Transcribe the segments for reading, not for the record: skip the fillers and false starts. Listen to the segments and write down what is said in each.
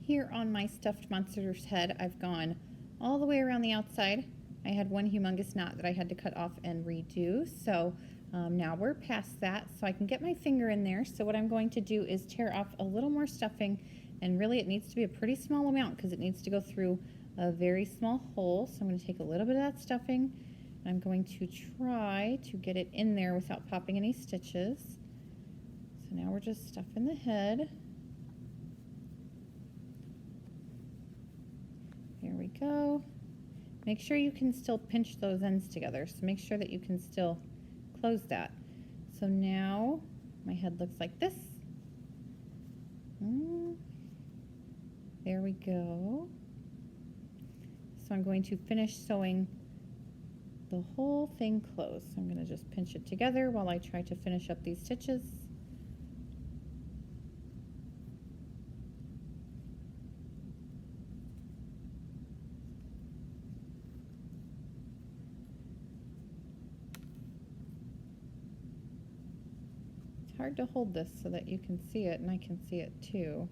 Here on my stuffed monster's head, I've gone all the way around the outside. I had one humongous knot that I had to cut off and redo, so now we're past that, so I can get my finger in there. So what I'm going to do is tear off a little more stuffing, and really it needs to be a pretty small amount because it needs to go through a very small hole. So I'm going to take a little bit of that stuffing, and I'm going to try to get it in there without popping any stitches. So now we're just stuffing the head. There we go. Make sure you can still pinch those ends together, so make sure that you can still close that. So now my head looks like this. There we go. So I'm going to finish sewing the whole thing closed. So I'm going to just pinch it together while I try to finish up these stitches. It's hard to hold this so that you can see it and I can see it too.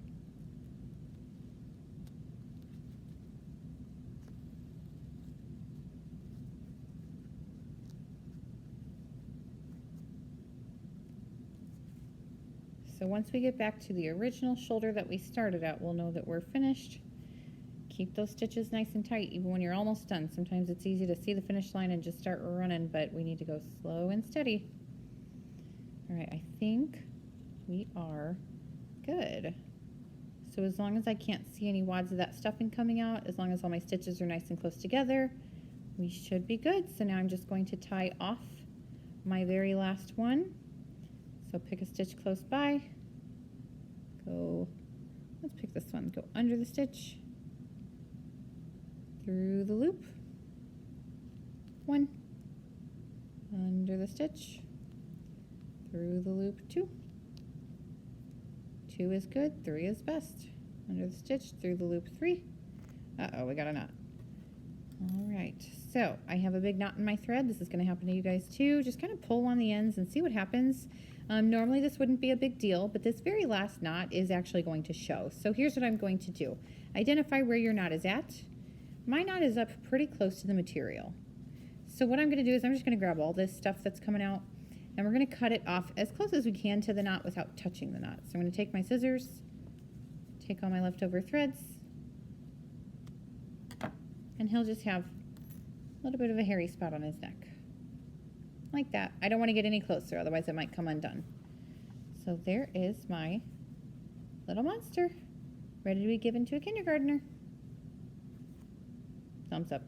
So once we get back to the original shoulder that we started at, we'll know that we're finished. Keep those stitches nice and tight even when you're almost done. Sometimes it's easy to see the finish line and just start running, but we need to go slow and steady. All right, I think we are good. So as long as I can't see any wads of that stuffing coming out, as long as all my stitches are nice and close together, we should be good. So now I'm just going to tie off my very last one. So pick a stitch close by, go, let's pick this one, go under the stitch, through the loop, one, under the stitch, through the loop, two, two is good, three is best, under the stitch, through the loop, three, uh-oh, we got a knot. All right, so I have a big knot in my thread. This is going to happen to you guys too. Just kind of pull on the ends and see what happens. Normally this wouldn't be a big deal, but this very last knot is actually going to show. So here's what I'm going to do. Identify where your knot is at. My knot is up pretty close to the material. So what I'm going to do is I'm just going to grab all this stuff that's coming out, and we're going to cut it off as close as we can to the knot without touching the knot. So I'm going to take my scissors, take all my leftover threads, and he'll just have a little bit of a hairy spot on his neck. Like that. I don't want to get any closer, otherwise it might come undone. So there is my little monster, ready to be given to a kindergartner. Thumbs up.